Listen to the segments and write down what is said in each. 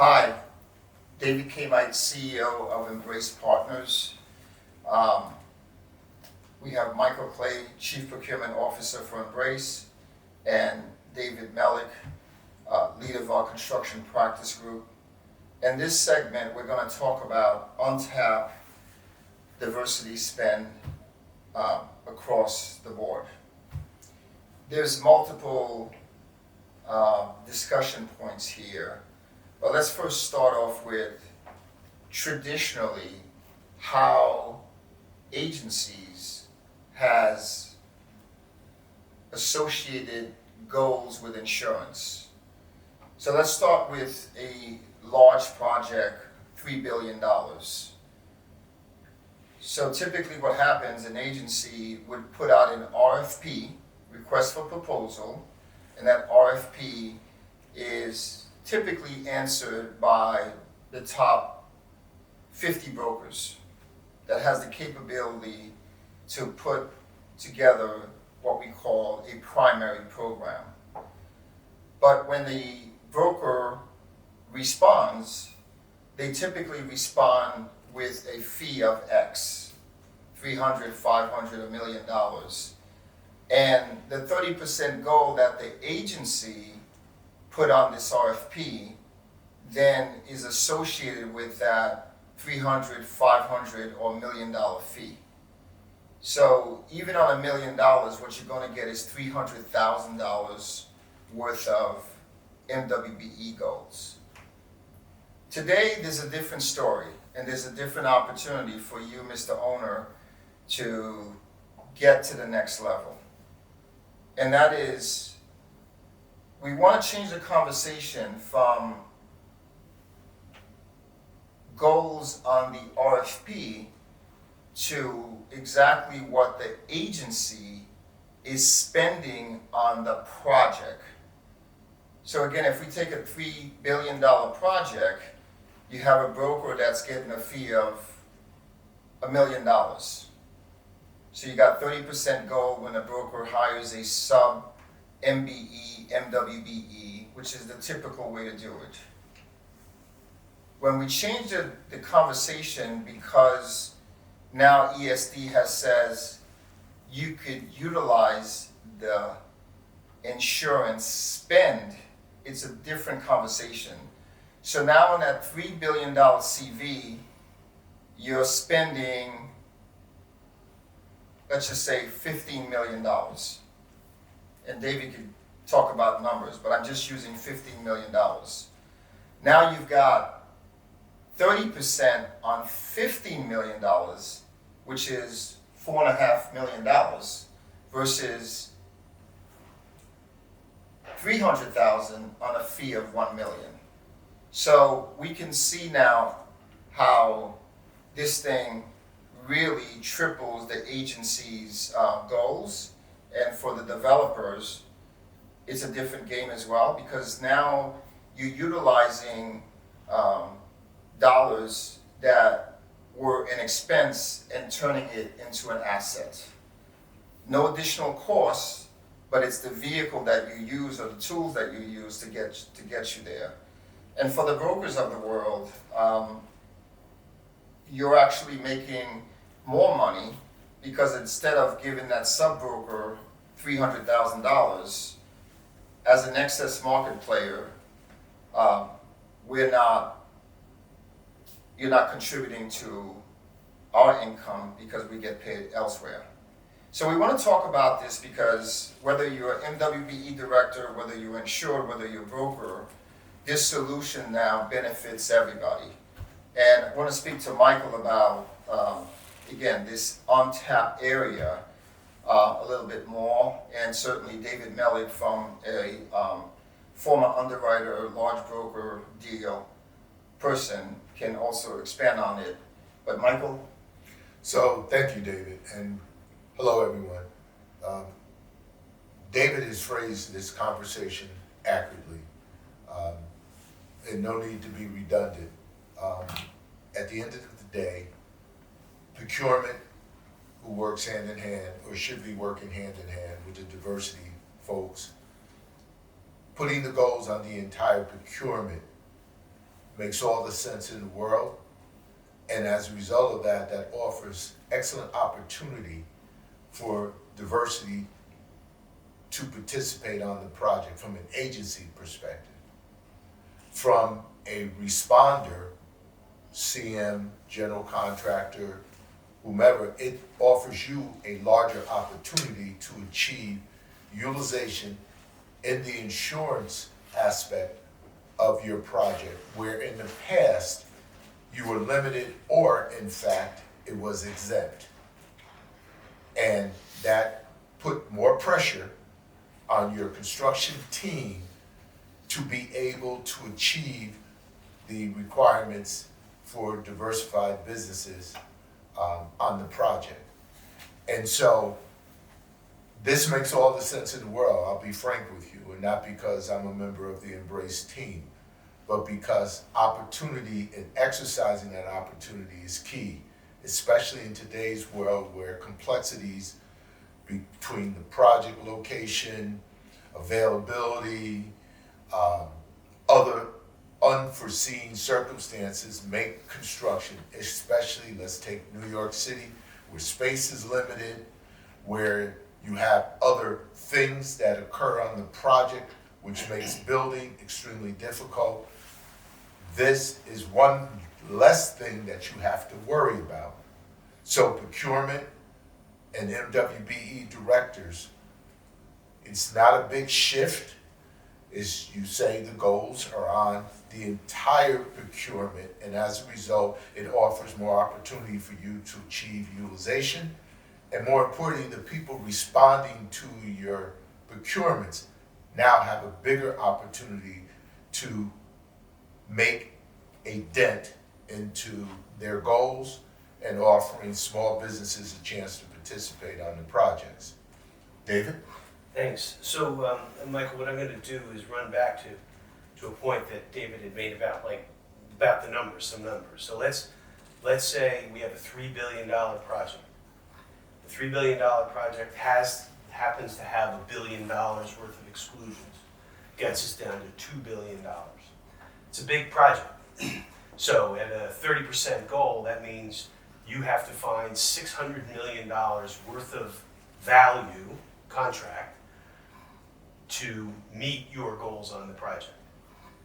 Hi, David Cayemitte, CEO of Embrace Partners. Um, we have Michael Clay, Chief Procurement Officer for Embrace, and David Melick, leader of our construction practice group. In this segment, we're going to talk about untapped diversity spend across the board. There's multiple discussion points here, but let's first start off with traditionally how agencies has associated goals with insurance. So let's start with a large project, $3 billion. So typically what happens, an agency would put out an RFP, request for proposal, and that RFP is typically answered by the top 50 brokers that has the capability to put together what we call a primary program. But when the broker responds, they typically respond with a fee of X, $300, $500, $1 million. And the 30% goal that the agency put on this RFP then is associated with that $300, $500, or $1 million fee. So even on $1 million, what you're going to get is $300,000 worth of MWBE goals. Today, there's a different story, and there's a different opportunity for you, Mr. Owner, to get to the next level. And that is, we want to change the conversation from goals on the RFP to exactly what the agency is spending on the project. So again, if we take a $3 billion project, you have a broker that's getting a fee of $1 million. So you got 30% goal when a broker hires a sub MBE, MWBE, which is the typical way to do it. When we change the conversation, because now ESD says you could utilize the insurance spend, it's a different conversation. So now on that $3 billion CV, you're spending, let's just say $15 million. And David could talk about numbers, but I'm just using $15 million. Now you've got 30% on $15 million, which is $4.5 million, versus $300,000 on a fee of $1 million. So we can see now how this thing really triples the agency's goals. And for the developers, it's a different game as well, because now you're utilizing dollars that were an expense and turning it into an asset. No additional costs, but it's the vehicle that you use or the tools that you use to get you there. And for the brokers of the world, you're actually making more money, because instead of giving that sub-broker $300,000, as an excess market player, you're not contributing to our income because we get paid elsewhere. So we want to talk about this because whether you're an MWBE director, whether you're insured, whether you're a broker, this solution now benefits everybody. And I want to speak to Michael about, again, this untapped area a little bit more, and certainly David Melick, from a former underwriter, large broker deal person, can also expand on it. But Michael? So thank you, David, and hello, everyone. David has phrased this conversation accurately, and no need to be redundant. At the end of the day, procurement, who works hand in hand, or should be working hand in hand with the diversity folks, putting the goals on the entire procurement makes all the sense in the world. And as a result of that, that offers excellent opportunity for diversity to participate on the project from an agency perspective. From a responder, CM, general contractor, whomever, it offers you a larger opportunity to achieve utilization in the insurance aspect of your project, where in the past you were limited or in fact it was exempt. And that put more pressure on your construction team to be able to achieve the requirements for diversified businesses on the project. And so this makes all the sense in the world, I'll be frank with you, and not because I'm a member of the Embrace team, but because opportunity and exercising that opportunity is key, especially in today's world where complexities between the project location, availability, other unforeseen circumstances make construction, especially, let's take New York City, where space is limited, where you have other things that occur on the project, which makes building extremely difficult. This is one less thing that you have to worry about. So procurement and MWBE directors, it's not a big shift. As you say, the goals are on the entire procurement, and as a result, it offers more opportunity for you to achieve utilization. And more importantly, the people responding to your procurements now have a bigger opportunity to make a dent into their goals and offering small businesses a chance to participate on the projects. David? Thanks. So, Michael, what I'm going to do is run back to a point that David had made about the numbers, some numbers. So let's say we have a $3 billion project. The $3 billion project happens to have $1 billion worth of exclusions. Gets us down to $2 billion. It's a big project. So at a 30% goal, that means you have to find $600 million worth of value, contract, to meet your goals on the project.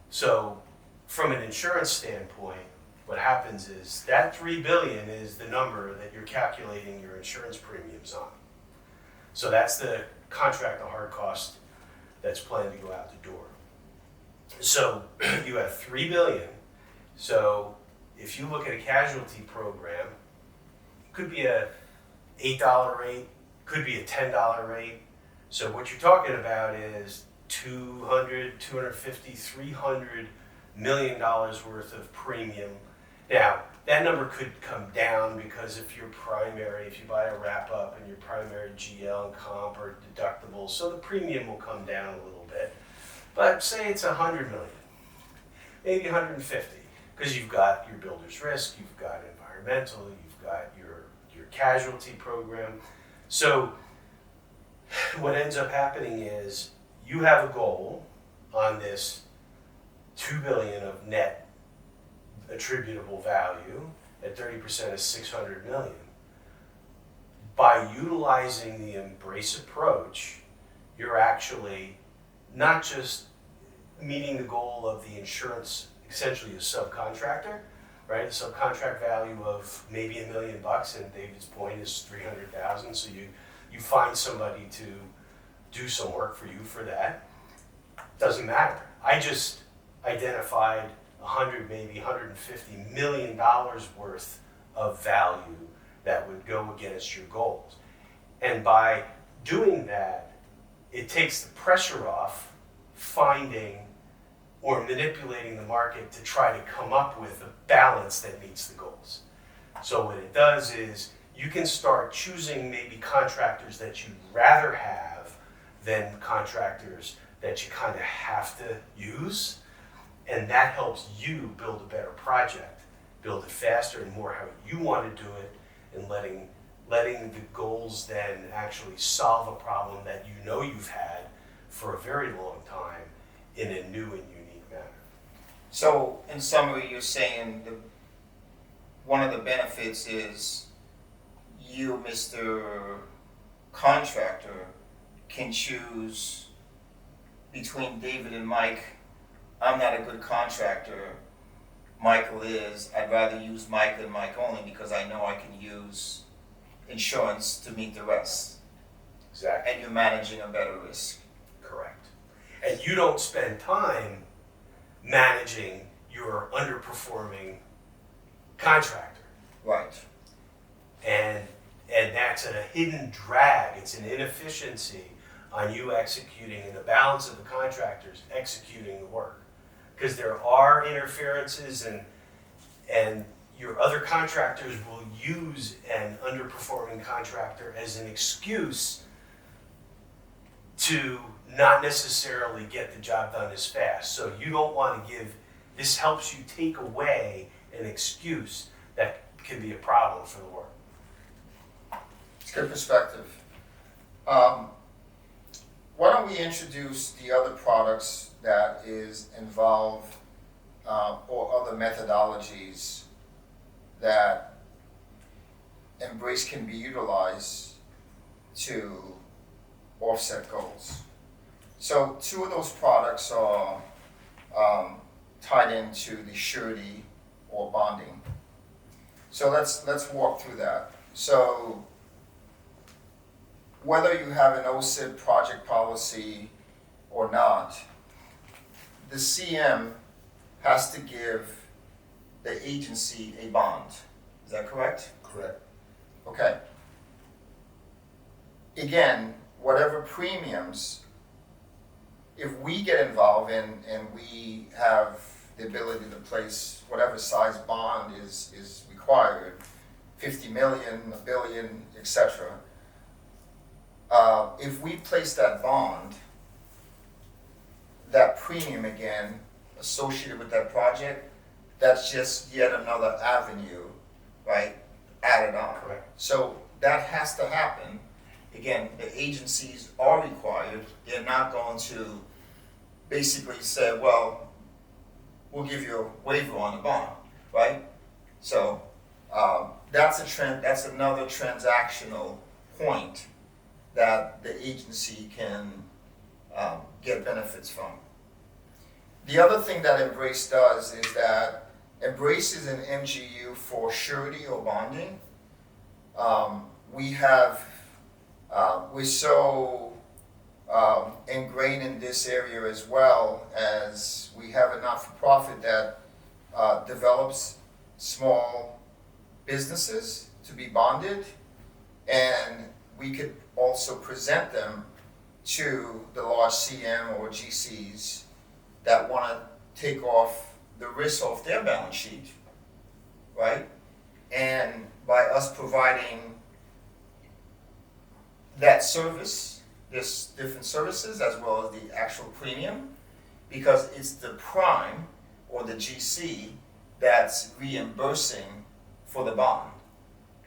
So from an insurance standpoint, what happens is that $3 billion is the number that you're calculating your insurance premiums on. So that's the contract, the hard cost that's planned to go out the door. So you have $3 billion. So if you look at a casualty program, it could be a $8 rate, could be a $10 rate. So what you're talking about is $200, $250, $300 million worth of premium. Now, that number could come down because if you buy a wrap up and your primary GL and comp or deductibles, so the premium will come down a little bit. But say it's $100 million, maybe $150, because you've got your builder's risk, you've got environmental, you've got your casualty program. So what ends up happening is you have a goal on this $2 billion of net attributable value at 30% is $600 million. By utilizing the Embrace approach, you're actually not just meeting the goal of the insurance, essentially a subcontractor, right? A subcontract value of maybe $1 million, and David's point is $300,000. So you find somebody to do some work for you for that. Doesn't matter. I just identified maybe $150 million worth of value that would go against your goals. And by doing that, it takes the pressure off finding or manipulating the market to try to come up with a balance that meets the goals. So what it does is you can start choosing maybe contractors that you'd rather have than contractors that you kind of have to use. And that helps you build a better project, build it faster and more how you want to do it, and letting the goals then actually solve a problem that you know you've had for a very long time in a new and unique manner. So in summary, you're saying one of the benefits is you, Mr. Contractor, can choose between David and Mike. I'm not a good contractor. Michael is. I'd rather use Mike than Mike only because I know I can use insurance to meet the rest. Exactly. And you're managing a better risk. Correct. And you don't spend time managing your underperforming contractor. Right. And that's a hidden drag. It's an inefficiency on you executing and the balance of the contractors executing the work. Because there are interferences and your other contractors will use an underperforming contractor as an excuse to not necessarily get the job done as fast. So you don't want to this helps you take away an excuse that can be a problem for the work. It's good perspective. Why don't we introduce the other products that is involved or other methodologies that Embrace can be utilized to offset goals. So two of those products are tied into the surety or bonding. So let's walk through that. So whether you have an OSIP project policy or not, the CM has to give the agency a bond. Is that correct? Correct. Okay. Again, whatever premiums, if we get involved and we have the ability to place whatever size bond is required, 50 million, a billion, etc. If we place that bond, that premium again associated with that project, that's just yet another avenue, right, added on. Correct. So that has to happen. Again, the agencies are required. They're not going to basically say, well, we'll give you a waiver on the bond, right? So that's another transactional point that the agency can get benefits from. The other thing that Embrace does is that Embrace is an MGU for surety or bonding. We're so ingrained in this area as well as we have a not-for-profit that develops small businesses to be bonded, and we could also present them to the large CM or GCs that want to take off the risk off their balance sheet, right? And by us providing that service, there's different services as well as the actual premium, because it's the prime or the GC that's reimbursing for the bond.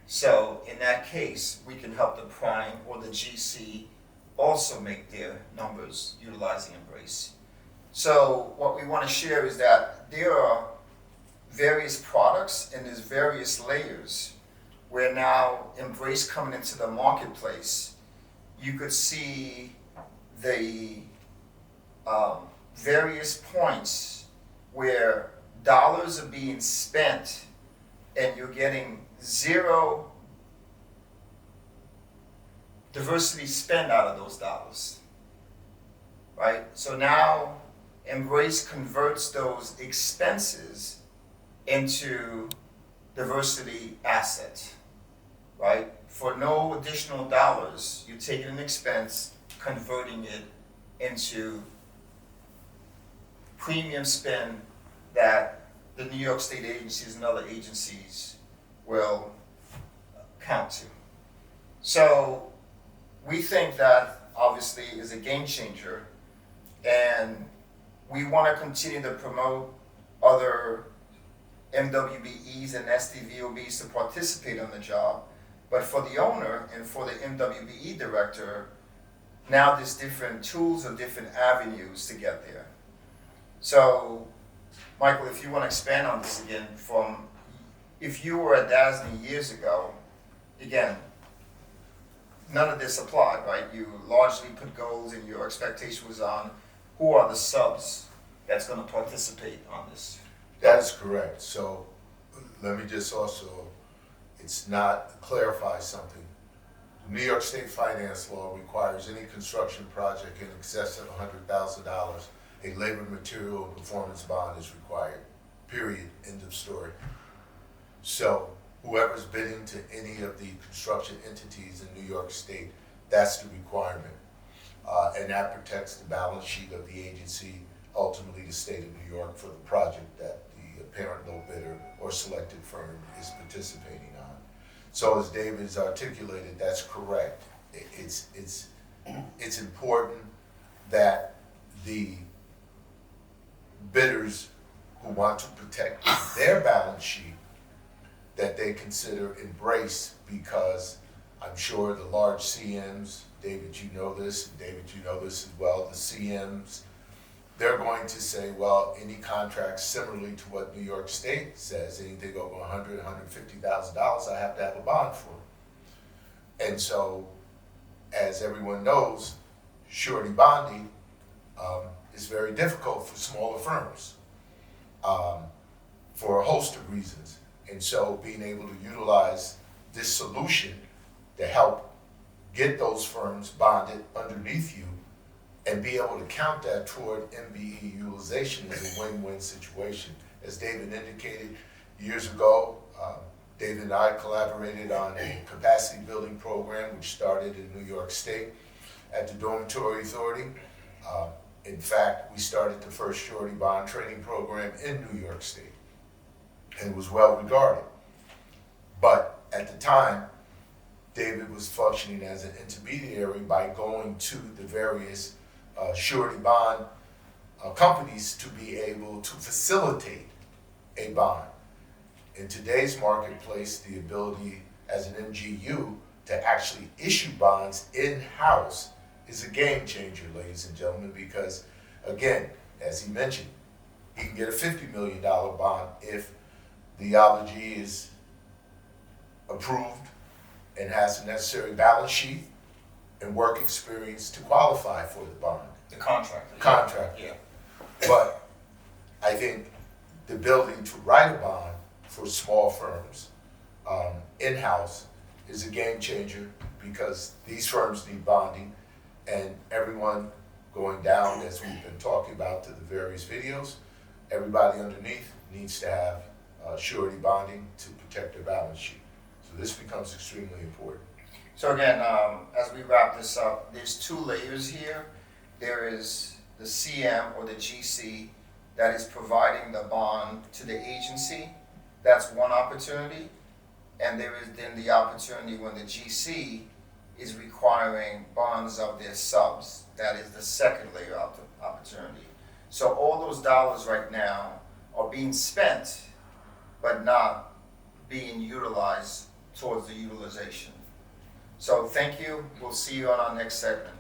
So in that case, we can help the prime or the GC also make their numbers utilizing Embrace. So what we want to share is that there are various products and there's various layers where now Embrace coming into the marketplace, you could see the various points where dollars are being spent and you're getting zero diversity spent out of those dollars, right? So now Embrace converts those expenses into diversity assets, right? For no additional dollars, you're taking an expense, converting it into premium spend that the New York State agencies and other agencies will count to. So we think that obviously is a game changer, and we want to continue to promote other MWBEs and SDVOBs to participate on the job. But for the owner and for the MWBE director, now there's different tools or different avenues to get there. So Michael, if you want to expand on this again, if you were at DASNY years ago, again, none of this applied, right? You largely put goals and your expectation was on who are the subs that's going to participate on this. That is correct. So let me just also, it's not, clarify something. New York State finance law requires any construction project in excess of $100,000, a labor, material, and performance bond is required. Period. End of story. So whoever's bidding to any of the construction entities in New York State, that's the requirement. And that protects the balance sheet of the agency, ultimately the state of New York, for the project that the apparent low bidder or selected firm is participating on. So as David has articulated, that's correct. It's important that the bidders who want to protect their balance sheet, that they consider embrace, because I'm sure the large CMs, David, you know this, and David, you know this as well, the CMs, they're going to say, well, any contract similarly to what New York State says, anything over $100,000, $150,000, I have to have a bond for. And so, as everyone knows, surety bonding is very difficult for smaller firms for a host of reasons. And so being able to utilize this solution to help get those firms bonded underneath you and be able to count that toward MBE utilization is a win-win situation. As David indicated years ago, David and I collaborated on a capacity building program which started in New York State at the Dormitory Authority. In fact, we started the first surety bond training program in New York State, and it was well regarded. But at the time, David was functioning as an intermediary by going to the various surety bond companies to be able to facilitate a bond. In today's marketplace, the ability as an MGU to actually issue bonds in-house is a game changer, ladies and gentlemen, because again, as he mentioned, he can get a $50 million bond if the obligee is approved and has the necessary balance sheet and work experience to qualify for the bond. The contractor. Contractor. Yeah. But I think the ability to write a bond for small firms in-house is a game changer, because these firms need bonding, and everyone going down, as we've been talking about to the various videos, everybody underneath needs to have surety bonding to protect their balance sheet. So this becomes extremely important. So again, as we wrap this up, there's two layers here. There is the CM or the GC that is providing the bond to the agency. That's one opportunity. And there is then the opportunity when the GC is requiring bonds of their subs. That is the second layer of the opportunity. So all those dollars right now are being spent, but not being utilized towards the utilization. So thank you. We'll see you on our next segment.